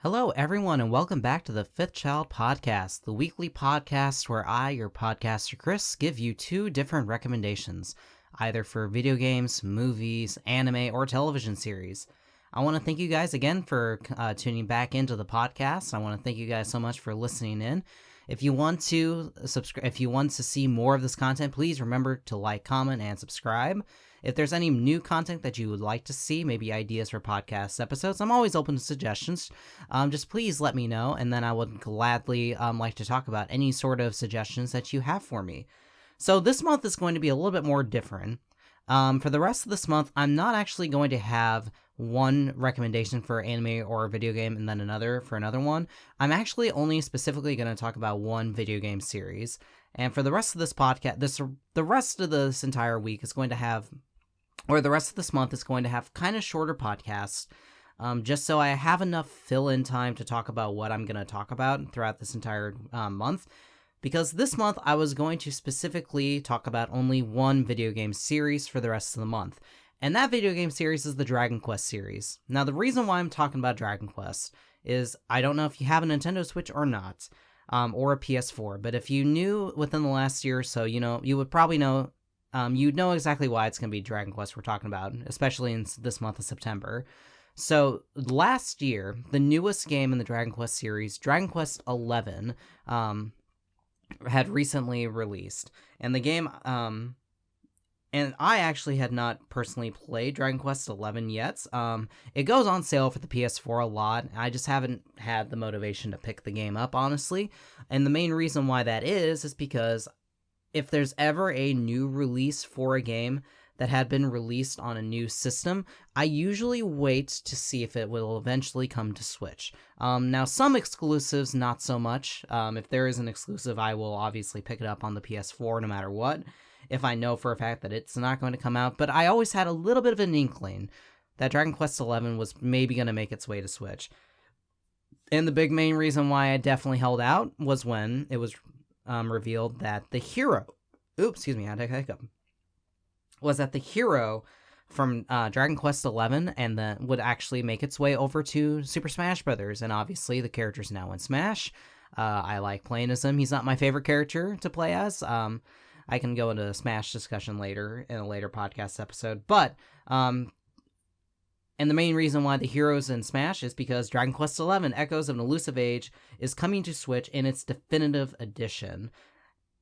Hello, everyone, and welcome back to the Fifth Child podcast, the weekly podcast where I, your podcaster Chris, give you two different recommendations, either for video games, movies, anime, or television series. I want to thank you guys again for tuning back into the podcast. I want to thank you guys so much for listening in. If you want to if you want to see more of this content, please remember to like, comment, and subscribe. If there's any new content that you would like to see, maybe ideas for podcast episodes, I'm always open to suggestions. Just please let me know, and then I would gladly like to talk about any sort of suggestions that you have for me. So this month is going to be a little bit more different. For the rest of this month, I'm not actually going to have one recommendation for anime or a video game and then another for another one. I'm actually only specifically going to talk about one video game series. And for the rest of this podcast, the rest of this entire week is going to have, or the rest of this month is going to have kind of shorter podcasts, just so I have enough fill-in time to talk about what I'm going to talk about throughout this entire month. Because this month I was going to specifically talk about only one video game series for the rest of the month. And that video game series is the Dragon Quest series. Now, the reason why I'm talking about Dragon Quest is I don't know if you have a Nintendo Switch or not, or a PS4, but if you knew within the last year or so, you would probably know, you'd know exactly why it's going to be Dragon Quest we're talking about, especially in this month of September. So last year, the newest game in the Dragon Quest series, Dragon Quest XI, had recently released. And the game, and I actually had not personally played Dragon Quest XI yet. It goes on sale for the PS4 a lot. I just haven't had the motivation to pick the game up, honestly. And the main reason why that is because if there's ever a new release for a game that had been released on a new system, I usually wait to see if it will eventually come to Switch. Now, some exclusives, not so much. If there is an exclusive, I will obviously pick it up on the PS4 no matter what, if I know for a fact that it's not going to come out. But I always had a little bit of an inkling that Dragon Quest XI was maybe going to make its way to Switch. And the big main reason why I definitely held out was when it was revealed that the hero... Oops, excuse me, I had a hiccup. Was that the hero from Dragon Quest XI and then would actually make its way over to Super Smash Brothers. And obviously the character's now in Smash. I like playing as him. He's not my favorite character to play as. I can go into a Smash discussion later in a later podcast episode. But, and the main reason why the hero's in Smash is because Dragon Quest XI Echoes of an Elusive Age is coming to Switch in its definitive edition.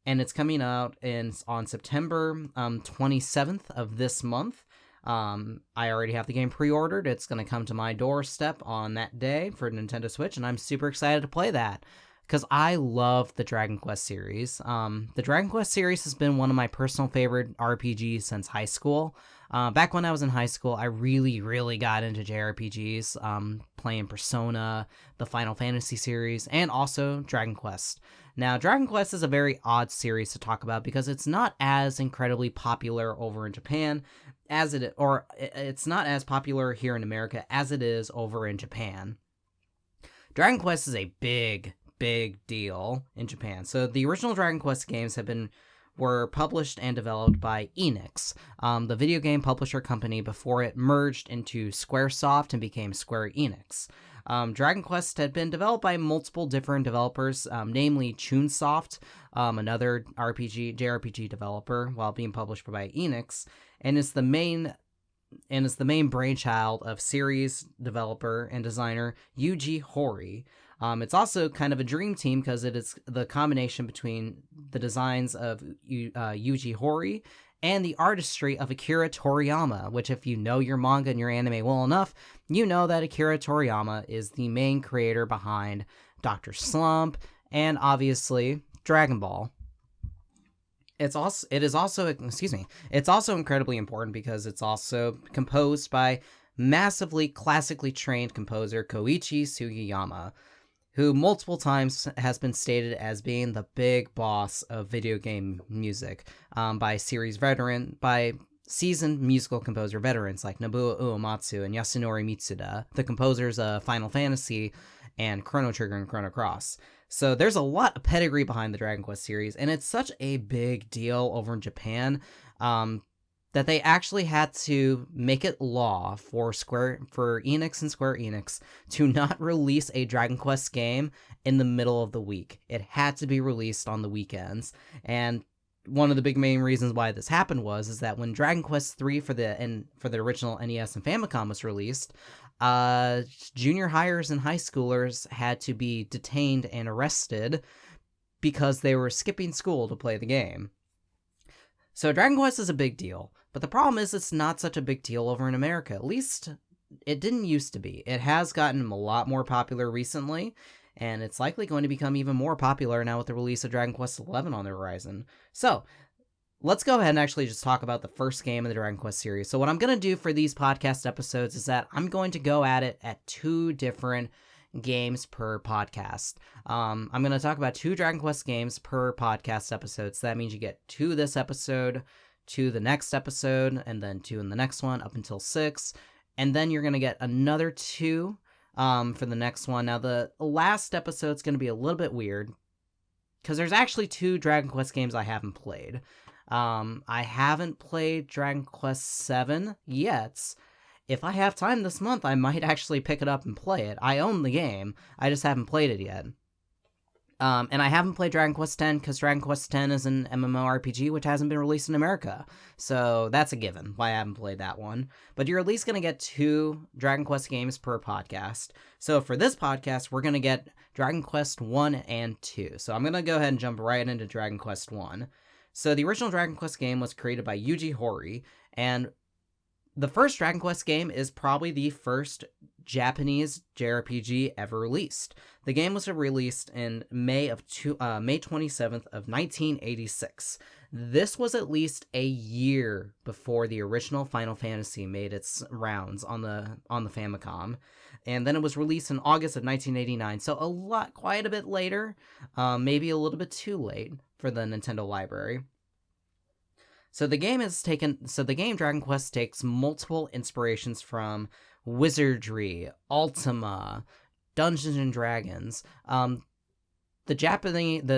And it's coming out on September 27th of this month. I already have the game pre-ordered. It's going to come to my doorstep on that day for Nintendo Switch, and I'm super excited to play that because I love the Dragon Quest series. The Dragon Quest series has been one of my personal favorite RPGs since high school. Back when I was in high school, I really, really got into JRPGs, playing Persona, the Final Fantasy series, and also Dragon Quest. Now, Dragon Quest is a very odd series to talk about because it's not as incredibly popular over in Japan it's not as popular here in America as it is over in Japan. Dragon Quest is a big, big deal in Japan. So the original Dragon Quest games were published and developed by Enix, the video game publisher company before it merged into Squaresoft and became Square Enix. Dragon Quest had been developed by multiple different developers, namely Chunsoft, another JRPG developer, while being published by Enix, and is the main brainchild of series developer and designer Yuji Horii. It's also kind of a dream team because it is the combination between the designs of Yuji Horii and the artistry of Akira Toriyama, which if you know your manga and your anime well enough, you know that Akira Toriyama is the main creator behind Dr. Slump and obviously Dragon Ball. It's also incredibly important because it's also composed by massively classically trained composer Koichi Sugiyama, who multiple times has been stated as being the big boss of video game music by seasoned musical composer veterans like Nobuo Uematsu and Yasunori Mitsuda, the composers of Final Fantasy and Chrono Trigger and Chrono Cross. So there's a lot of pedigree behind the Dragon Quest series, and it's such a big deal over in Japan that that they actually had to make it law for Enix and Square Enix to not release a Dragon Quest game in the middle of the week. It had to be released on the weekends. And one of the big main reasons why this happened is that when Dragon Quest III for the original NES and Famicom was released, junior hires and high schoolers had to be detained and arrested because they were skipping school to play the game. So Dragon Quest is a big deal, but the problem is it's not such a big deal over in America. At least it didn't used to be. It has gotten a lot more popular recently, and it's likely going to become even more popular now with the release of Dragon Quest XI on the horizon. So let's go ahead and actually just talk about the first game of the Dragon Quest series. So what I'm going to do for these podcast episodes is that I'm going to go at it at 2 different games per podcast. I'm going to talk about 2 Dragon Quest games per podcast episode. So that means you get 2 this episode, 2 the next episode, and then 2 in the next one up until 6. And then you're going to get another 2 for the next one. Now, the last episode's going to be a little bit weird because there's actually 2 Dragon Quest games I haven't played. I haven't played Dragon Quest VII yet. If I have time this month, I might actually pick it up and play it. I own the game, I just haven't played it yet. And I haven't played Dragon Quest X because Dragon Quest X is an MMORPG which hasn't been released in America. So that's a given why I haven't played that one. But you're at least going to get 2 Dragon Quest games per podcast. So for this podcast, we're going to get Dragon Quest 1 and 2. So I'm going to go ahead and jump right into Dragon Quest 1. So the original Dragon Quest game was created by Yuji Horii, and the first Dragon Quest game is probably the first Japanese JRPG ever released. The game was released in May 27th of 1986. This was at least a year before the original Final Fantasy made its rounds on the Famicom, and then it was released in August of 1989. So quite a bit later, maybe a little bit too late for the Nintendo library. So the game Dragon Quest takes multiple inspirations from wizardry, Ultima, Dungeons and Dragons. The Japanese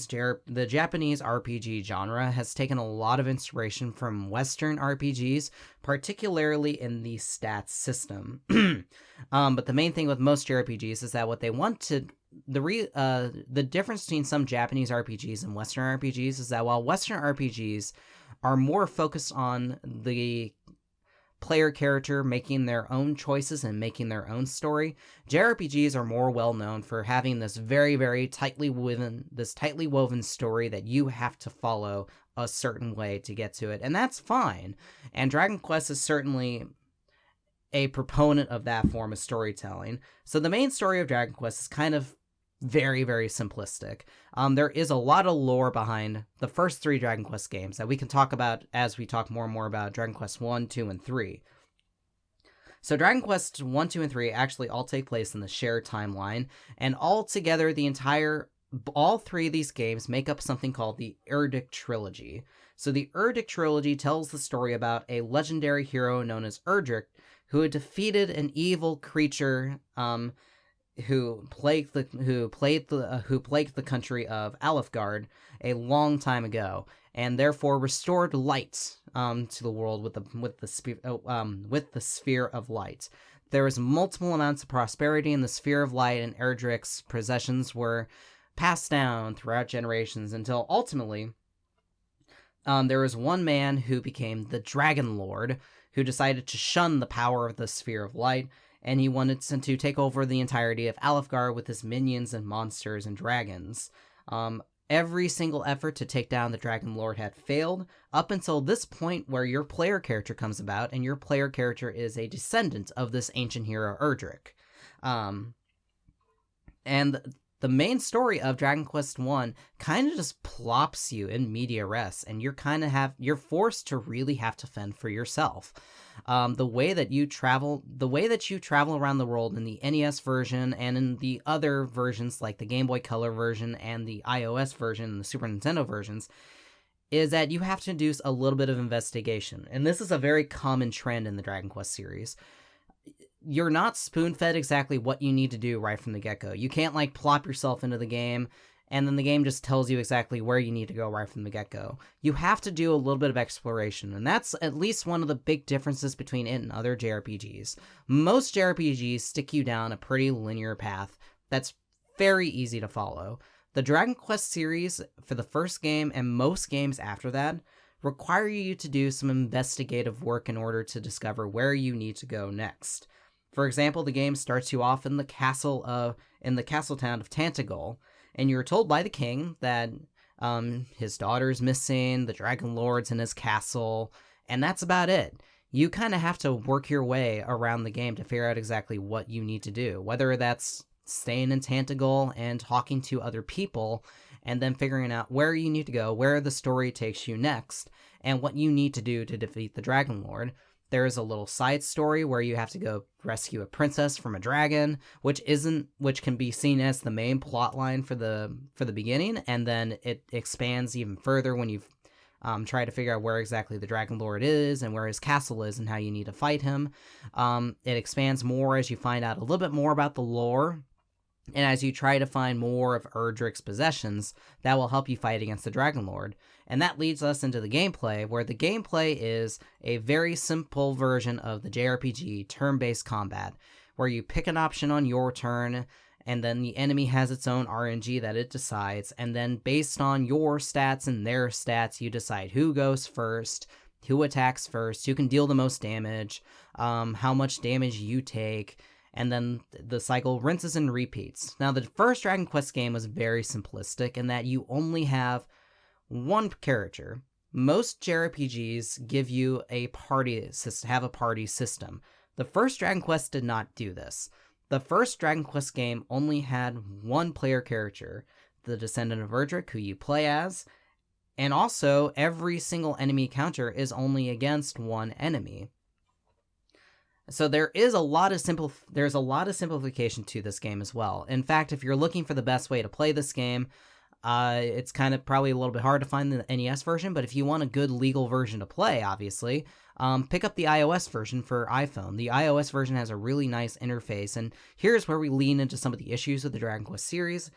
RPG genre has taken a lot of inspiration from Western RPGs, particularly in the stats system. But the main thing with most JRPGs is that what they want to the difference between some Japanese RPGs and Western RPGs is that while Western RPGs are more focused on the player character making their own choices and making their own story, JRPGs are more well known for having this very, very tightly woven story that you have to follow a certain way to get to it, and that's fine. And Dragon Quest is certainly a proponent of that form of storytelling. So the main story of Dragon Quest is kind of very, very simplistic. There is a lot of lore behind the first 3 Dragon Quest games that we can talk about as we talk more and more about Dragon Quest 1, 2, and 3. So Dragon Quest 1, 2, and 3 actually all take place in the shared timeline, and all together all 3 of these games make up something called the Erdic Trilogy. So the Erdic Trilogy tells the story about a legendary hero known as Erdrick, who had defeated an evil creature who plagued the country of Alefgard a long time ago, and therefore restored light to the world with the sphere of light. There was multiple amounts of prosperity in the sphere of light, and Erdrick's possessions were passed down throughout generations until ultimately there was one man who became the Dragon Lord, who decided to shun the power of the sphere of light, and he wanted to take over the entirety of Alefgard with his minions and monsters and dragons. Every single effort to take down the Dragon Lord had failed, up until this point where your player character comes about, and your player character is a descendant of this ancient hero, Erdrick. And the main story of Dragon Quest 1 kind of just plops you in media res, and you're forced to really have to fend for yourself. The way that you travel around the world in the NES version and in the other versions like the Game Boy Color version and the iOS version and the Super Nintendo versions is that you have to do a little bit of investigation. And this is a very common trend in the Dragon Quest series. You're not spoon-fed exactly what you need to do right from the get-go. You can't, plop yourself into the game and then the game just tells you exactly where you need to go right from the get-go. You have to do a little bit of exploration, and that's at least one of the big differences between it and other JRPGs. Most JRPGs stick you down a pretty linear path that's very easy to follow. The Dragon Quest series, for the first game and most games after that, require you to do some investigative work in order to discover where you need to go next. For example, the game starts you off in the castle town of Tantagel, and you're told by the king that his daughter's missing, the Dragon Lord's in his castle, and that's about it. You kind of have to work your way around the game to figure out exactly what you need to do, whether that's staying in Tantagel and talking to other people, and then figuring out where you need to go, where the story takes you next, and what you need to do to defeat the Dragon Lord. There is a little side story where you have to go rescue a princess from a dragon, which can be seen as the main plot line for the beginning, and then it expands even further when you've try to figure out where exactly the Dragon Lord is and where his castle is and how you need to fight him. It expands more as you find out a little bit more about the lore, and as you try to find more of Erdrick's possessions, that will help you fight against the Dragon Lord. And that leads us into the gameplay, where the gameplay is a very simple version of the JRPG turn-based combat, where you pick an option on your turn, and then the enemy has its own RNG that it decides, and then based on your stats and their stats, you decide who goes first, who attacks first, who can deal the most damage, how much damage you take, and then the cycle rinses and repeats. Now, the first Dragon Quest game was very simplistic in that you only have one character. Most JRPGs give you a party system. The first Dragon Quest did not do this. The first Dragon Quest game only had one player character, the descendant of Erdrick, who you play as, and also every single enemy encounter is only against one enemy. So there's a lot of simplification to this game as well. In fact, if you're looking for the best way to play this game, it's kind of probably a little bit hard to find the NES version, but if you want a good legal version to play, obviously, pick up the iOS version for iPhone. The iOS version has a really nice interface, and here's where we lean into some of the issues of the Dragon Quest series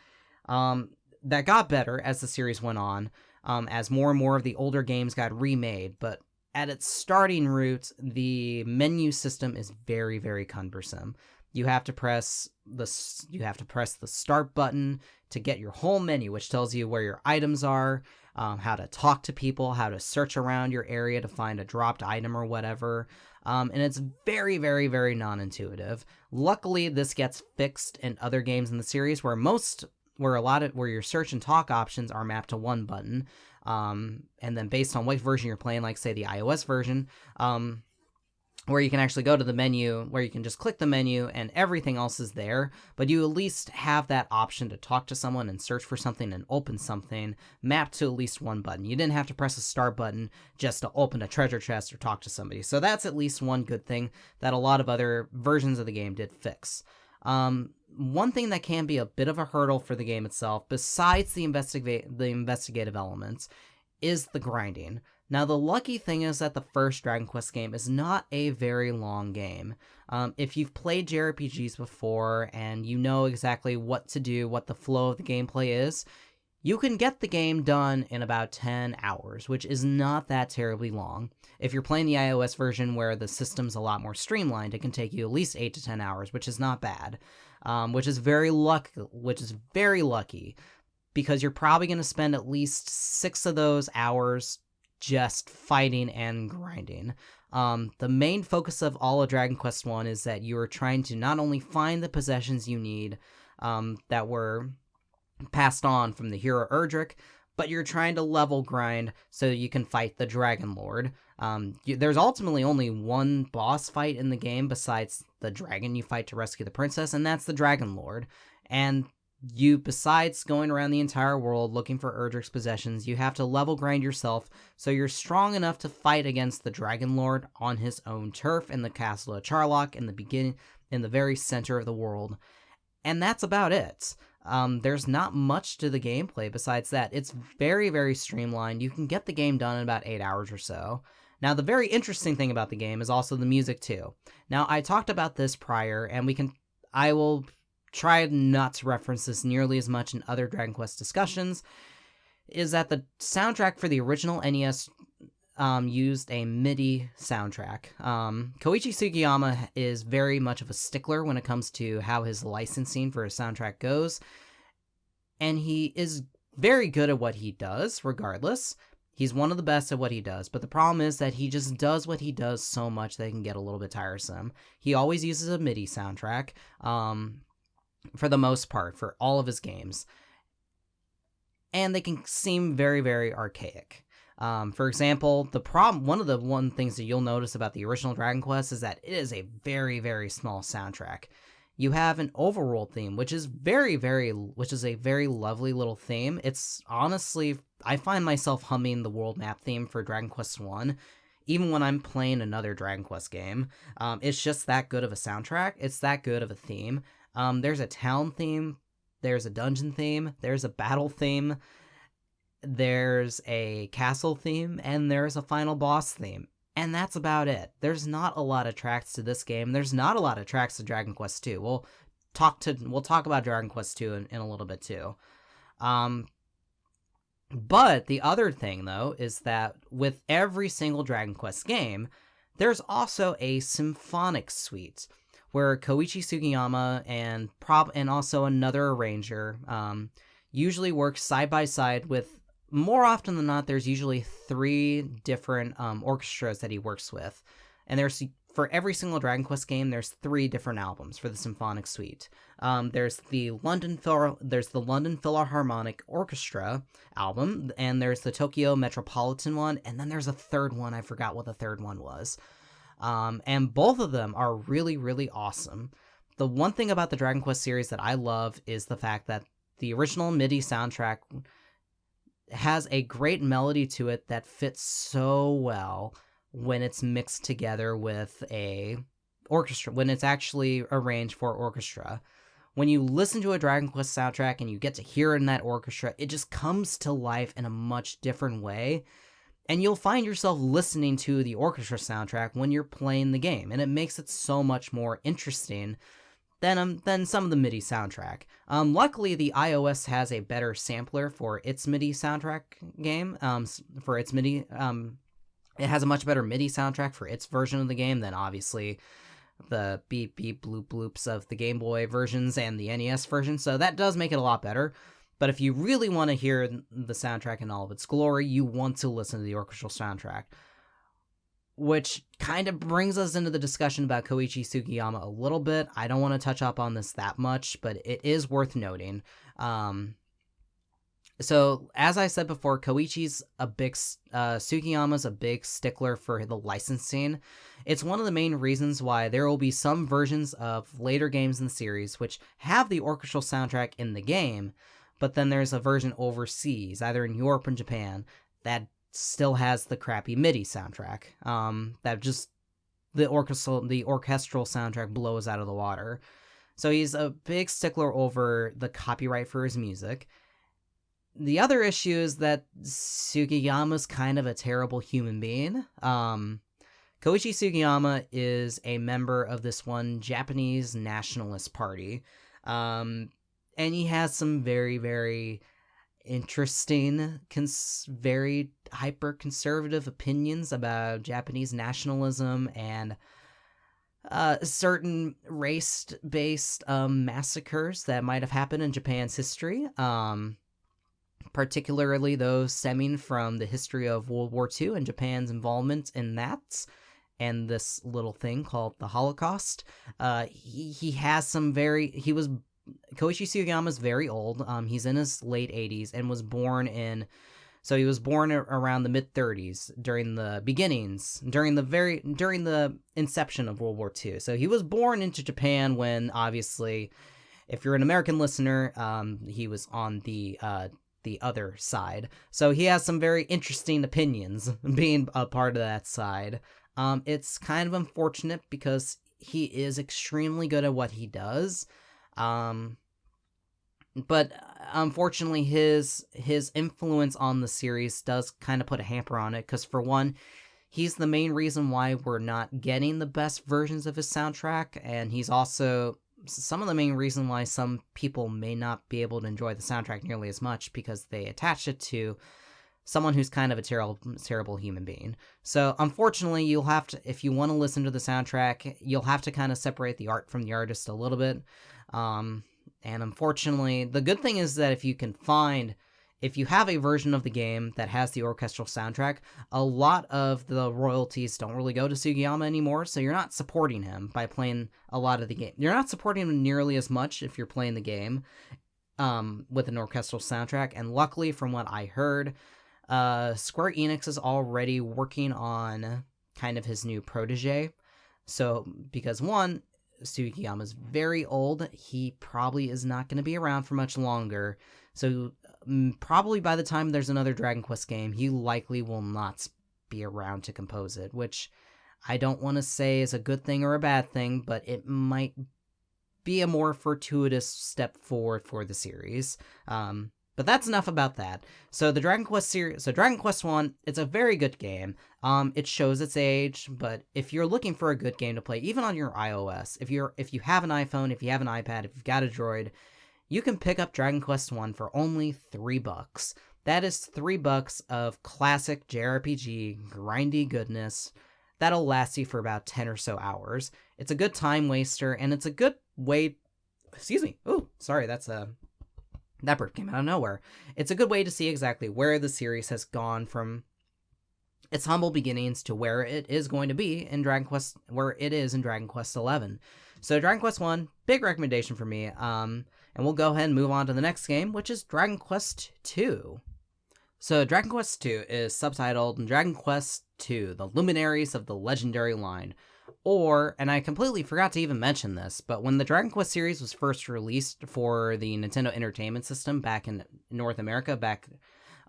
that got better as the series went on, as more and more of the older games got remade, but at its starting root, the menu system is very, very cumbersome. You have to press the start button to get your whole menu, which tells you where your items are, how to talk to people, how to search around your area to find a dropped item or whatever. And it's very, very, very non-intuitive. Luckily, this gets fixed in other games in the series where your search and talk options are mapped to one button. And then based on what version you're playing, like say the iOS version, where you can actually go to the menu, where you can just click the menu and everything else is there, but you at least have that option to talk to someone and search for something and open something mapped to at least one button. You didn't have to press a start button just to open a treasure chest or talk to somebody. So that's at least one good thing that a lot of other versions of the game did fix. One thing that can be a bit of a hurdle for the game itself, besides the investigative elements, is the grinding. Now, the lucky thing is that the first Dragon Quest game is not a very long game. If you've played JRPGs before and you know exactly what to do, what the flow of the gameplay is, you can get the game done in about 10 hours, which is not that terribly long. If you're playing the iOS version where the system's a lot more streamlined, it can take you at least 8 to 10 hours, which is not bad, which is very lucky, because you're probably going to spend at least 6 of those hours just fighting and grinding. The main focus of all of Dragon Quest I is that you are trying to not only find the possessions you need that were passed on from the hero Erdrick, but you're trying to level grind so you can fight the Dragon Lord. There's ultimately only one boss fight in the game besides the dragon you fight to rescue the princess, and that's the Dragon Lord. And besides going around the entire world looking for Erdrick's possessions, you have to level grind yourself so you're strong enough to fight against the Dragon Lord on his own turf in the castle of Charlock in the very center of the world. And that's about it. There's not much to the gameplay besides that. It's very, very streamlined. You can get the game done in about 8 hours or so. Now, the very interesting thing about the game is also the music too. Now, I talked about this prior, and I will tried not to reference this nearly as much in other Dragon Quest discussions, is that the soundtrack for the original NES used a MIDI soundtrack. Koichi Sugiyama is very much of a stickler when it comes to how his licensing for his soundtrack goes, and he is very good at what he does, regardless. He's one of the best at what he does, but the problem is that he just does what he does so much that it can get a little bit tiresome. He always uses a MIDI soundtrack, for the most part, for all of his games, and they can seem very, very archaic. For example, one of the things that you'll notice about the original Dragon Quest is that it is a very, very small soundtrack. You have an overworld theme, which is a very lovely little theme. It's honestly, I find myself humming the world map theme for Dragon Quest 1, even when I'm playing another Dragon Quest game. It's just that good of a soundtrack. It's that good of a theme. There's a town theme, there's a dungeon theme, there's a battle theme, there's a castle theme, and there's a final boss theme. And that's about it. There's not a lot of tracks to this game. There's not a lot of tracks to Dragon Quest 2. We'll talk about Dragon Quest 2 in a little bit too. But the other thing, though, is that with every single Dragon Quest game, there's also a symphonic suite where Koichi Sugiyama and also another arranger usually work side by side with. More often than not, there's usually 3 different orchestras that he works with. And for every single Dragon Quest game, there's 3 different albums for the Symphonic Suite. There's the London Philharmonic Orchestra album, and there's the Tokyo Metropolitan one, and then there's a third one. I forgot what the third one was. And both of them are really, really awesome. The one thing about the Dragon Quest series that I love is the fact that the original MIDI soundtrack has a great melody to it that fits so well when it's mixed together with a orchestra, when it's actually arranged for orchestra. When you listen to a Dragon Quest soundtrack and you get to hear it in that orchestra, it just comes to life in a much different way, and you'll find yourself listening to the orchestra soundtrack when you're playing the game, and it makes it so much more interesting than some of the MIDI soundtrack. Luckily, the iOS has a better sampler for its MIDI soundtrack game. For its MIDI, it has a much better MIDI soundtrack for its version of the game than obviously the beep beep bloop bloops of the Game Boy versions and the NES version. So that does make it a lot better. But if you really want to hear the soundtrack in all of its glory, you want to listen to the orchestral soundtrack. Which kind of brings us into the discussion about Koichi Sugiyama a little bit. I don't want to touch up on this that much, but it is worth noting. So, as I said before, Sugiyama's a big stickler for the licensing. It's one of the main reasons why there will be some versions of later games in the series which have the orchestral soundtrack in the game, but then there's a version overseas, either in Europe or Japan, that still has the crappy MIDI soundtrack. That just the orchestral soundtrack blows out of the water. So he's a big stickler over the copyright for his music. The other issue is that Sugiyama's kind of a terrible human being. Koichi Sugiyama is a member of this one Japanese nationalist party. And he has some very, very interesting, very hyper-conservative opinions about Japanese nationalism and certain race-based massacres that might have happened in Japan's history, particularly those stemming from the history of World War II and Japan's involvement in that, and this little thing called the Holocaust. Koichi Sugiyama's very old. He's in his late 80s and was born around the mid-30s during the inception of World War II. So he was born into Japan when, obviously, if you're an American listener, he was on the other side. So he has some very interesting opinions being a part of that side. It's kind of unfortunate because he is extremely good at what he does. But unfortunately his influence on the series does kind of put a hamper on it, because for one, he's the main reason why we're not getting the best versions of his soundtrack, and he's also some of the main reason why some people may not be able to enjoy the soundtrack nearly as much, because they attach it to someone who's kind of a terrible human being. So unfortunately, you'll have to, if you want to listen to the soundtrack, you'll have to kind of separate the art from the artist a little bit. And unfortunately, the good thing is that if you have a version of the game that has the orchestral soundtrack, a lot of the royalties don't really go to Sugiyama anymore, so you're not supporting him by playing a lot of the game. You're not supporting him nearly as much if you're playing the game with an orchestral soundtrack, and luckily, from what I heard, Square Enix is already working on kind of his new protege. So, because one, Sugiyama's very old, he probably is not going to be around for much longer. So, probably by the time there's another Dragon Quest game, he likely will not be around to compose it, which I don't want to say is a good thing or a bad thing, but it might be a more fortuitous step forward for the series. But that's enough about that. So the Dragon Quest series, so Dragon Quest 1, it's a very good game. It shows its age, but if you're looking for a good game to play, even on your iOS, if you have an iPhone, if you have an iPad, if you've got a Droid, you can pick up Dragon Quest 1 for only $3. That is $3 of classic JRPG grindy goodness that'll last you for about 10 or so hours. It's a good time waster, and it's a good way. Excuse me. Oh, sorry, that bird came out of nowhere. It's a good way to see exactly where the series has gone from its humble beginnings to where it is going to be in Dragon Quest, where it is in Dragon Quest 11. So Dragon Quest 1, big recommendation for me. And we'll go ahead and move on to the next game, which is Dragon Quest 2. So Dragon Quest 2 is subtitled Dragon Quest 2, The Luminaries of the Legendary Line. Or, and I completely forgot to even mention this, but when the Dragon Quest series was first released for the Nintendo Entertainment System back in North America, back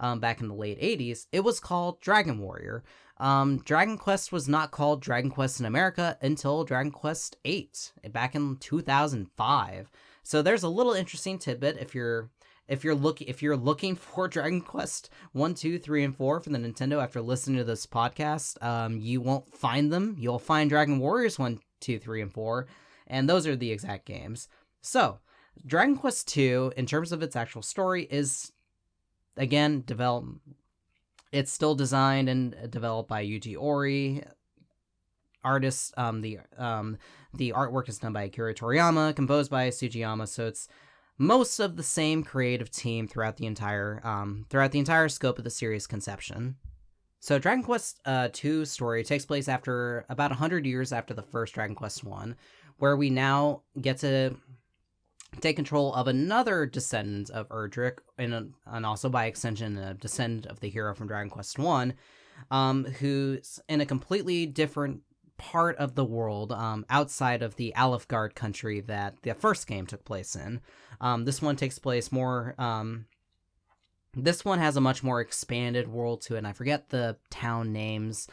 in the late 80s, it was called Dragon Warrior. Dragon Quest was not called Dragon Quest in America until Dragon Quest 8, back in 2005. So there's a little interesting tidbit if you're looking for Dragon Quest 1, 2, 3, and 4 from the Nintendo after listening to this podcast, you won't find them. You'll find Dragon Warriors 1, 2, 3, and 4, and those are the exact games. So, Dragon Quest 2, in terms of its actual story, is, again, it's still designed and developed by Yuji Ori. Artists, the artwork is done by Akira Toriyama, composed by Sugiyama, so it's most of the same creative team throughout the entire scope of the series' conception. So Dragon Quest 2 story takes place after about 100 years after the first Dragon Quest 1, where we now get to take control of another descendant of Erdrick, and also by extension a descendant of the hero from Dragon Quest 1, who's in a completely different part of the world, outside of the Alefgard country that the first game took place in. This one takes place more, this one has a much more expanded world to it, and I forget the town names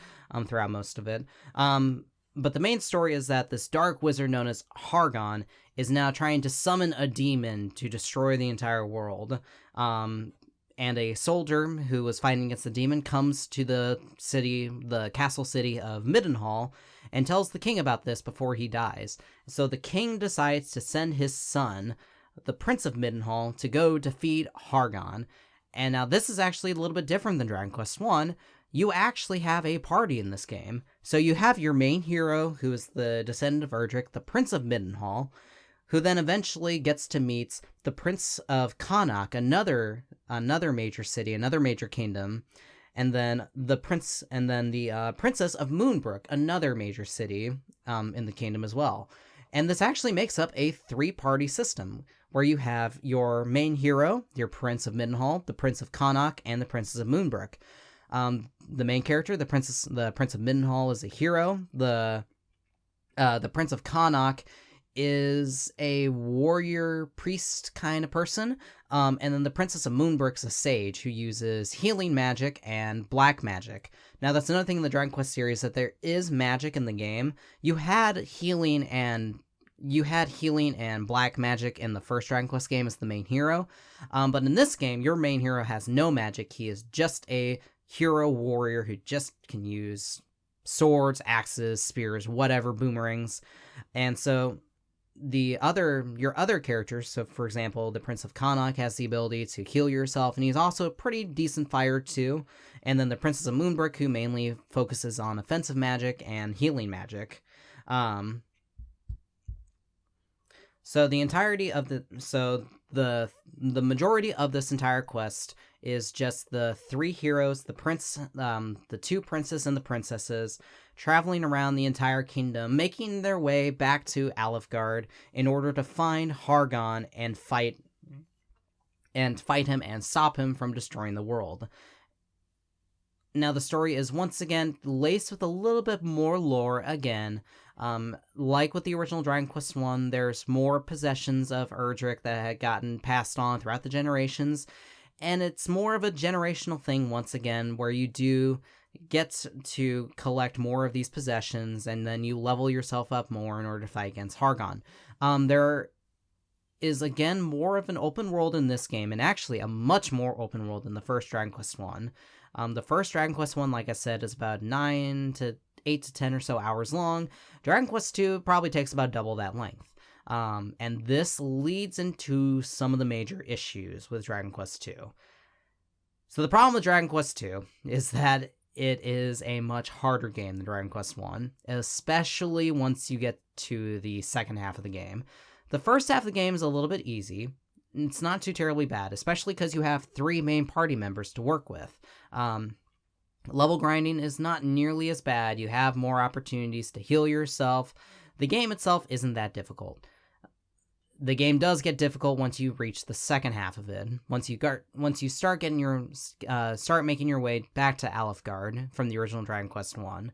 throughout most of it. But the main story is that this dark wizard known as Hargon is now trying to summon a demon to destroy the entire world. And a soldier who was fighting against the demon comes to the castle city of Middenhall, and tells the king about this before he dies. So the king decides to send his son, the Prince of Middenhall, to go defeat Hargon. And now this is actually a little bit different than Dragon Quest 1. You actually have a party in this game. So you have your main hero, who is the descendant of Erdrick, the Prince of Middenhall, who then eventually gets to meet the Prince of Connacht, another major city, another major kingdom, and then the Princess of Moonbrook, another major city in the kingdom as well. And this actually makes up a 3-party system, where you have your main hero, your Prince of Middenhall, the Prince of Connacht, and the Princess of Moonbrook. The main character, the Prince of Middenhall, is a hero. The Prince of Connacht is a warrior priest kind of person, and then the Princess of Moonbrook's a sage who uses healing magic and black magic. Now that's another thing in the Dragon Quest series, that there is magic in the game. You had healing and black magic in the first Dragon Quest game as the main hero, but in this game your main hero has no magic. He is just a hero warrior who just can use swords, axes, spears, whatever, boomerangs. And so your other characters, so for example, the Prince of Connacht has the ability to heal yourself, and he's also a pretty decent fighter too. And then the Princess of Moonbrook, who mainly focuses on offensive magic and healing magic. So the entirety of the majority of this entire quest is just the three heroes, the two princes and the princesses, traveling around the entire kingdom, making their way back to Alefgard in order to find Hargon and fight him and stop him from destroying the world. Now the story is once again laced with a little bit more lore again. Like with the original Dragon Quest I, there's more possessions of Erdrick that had gotten passed on throughout the generations, and it's more of a generational thing once again, where you do get to collect more of these possessions, and then you level yourself up more in order to fight against Hargon. There is again more of an open world in this game, and actually a much more open world than the first Dragon Quest I. The first Dragon Quest I, like I said, is about 8 to 10 or so hours long. Dragon Quest II probably takes about double that length. And this leads into some of the major issues with Dragon Quest II. So the problem with Dragon Quest II is that it is a much harder game than Dragon Quest I, especially once you get to the second half of the game. The first half of the game is a little bit easy. It's not too terribly bad, especially because you have 3 main party members to work with. Level grinding is not nearly as bad. You have more opportunities to heal yourself. The game itself isn't that difficult. The game does get difficult once you reach the second half of it. Once you start making your way back to Alefgard from the original Dragon Quest I.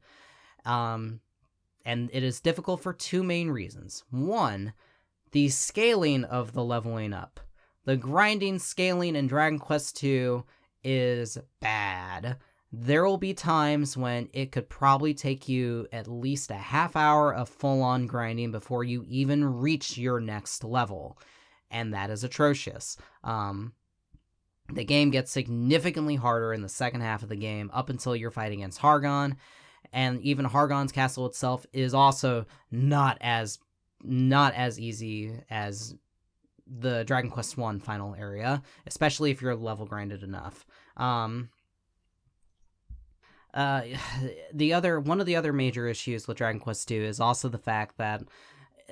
And it is difficult for 2 main reasons. One, the scaling of the leveling up. The grinding scaling in Dragon Quest II is bad. There will be times when it could probably take you at least a half hour of full-on grinding before you even reach your next level, and that is atrocious. The game gets significantly harder in the second half of the game up until you're fighting against Hargon, and even Hargon's castle itself is also not as easy as the Dragon Quest I final area, especially if you're level grinded enough. One of the other major issues with Dragon Quest II is also the fact that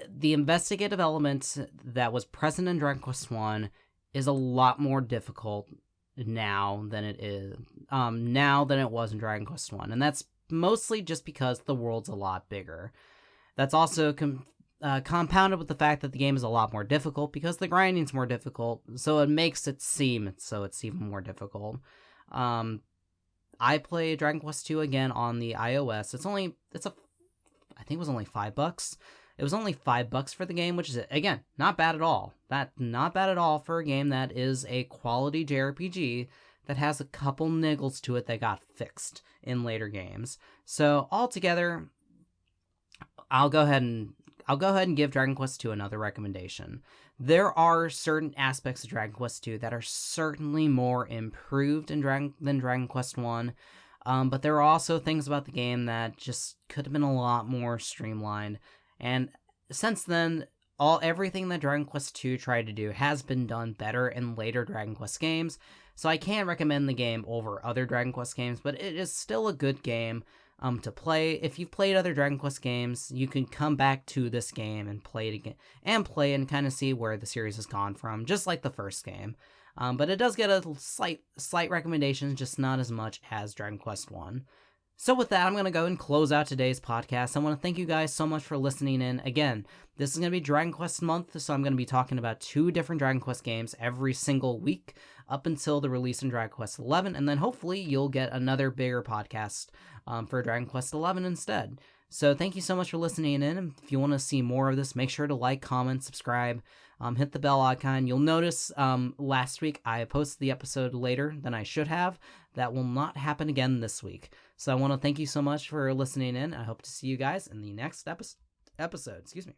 the investigative element that was present in Dragon Quest I is a lot more difficult now than it was in Dragon Quest I, and that's mostly just because the world's a lot bigger. That's also compounded with the fact that the game is a lot more difficult because the grinding's more difficult, so it makes it seem so it's even more difficult. I play Dragon Quest II again on the iOS. I think it was only $5. It was only $5 for the game, which is, again, not bad at all. Not bad at all for a game that is a quality JRPG that has a couple niggles to it that got fixed in later games. So altogether, I'll go ahead and give Dragon Quest II another recommendation. There are certain aspects of Dragon Quest II that are certainly more improved than Dragon Quest I, but there are also things about the game that just could have been a lot more streamlined. And since then, everything that Dragon Quest II tried to do has been done better in later Dragon Quest games, so I can't recommend the game over other Dragon Quest games, but it is still a good game to play. If you've played other Dragon Quest games, you can come back to this game and play it again, and kind of see where the series has gone from, just like the first game. But it does get a slight recommendation, just not as much as Dragon Quest I. So with that, I'm going to go and close out today's podcast. I want to thank you guys so much for listening in. Again, this is going to be Dragon Quest month, so I'm going to be talking about 2 different Dragon Quest games every single week up until the release in Dragon Quest XI, and then hopefully you'll get another bigger podcast for Dragon Quest XI instead. So thank you so much for listening in, and if you want to see more of this, make sure to like, comment, subscribe, hit the bell icon. You'll notice last week I posted the episode later than I should have. That will not happen again this week. So I want to thank you so much for listening in. I hope to see you guys in the next episode. Excuse me.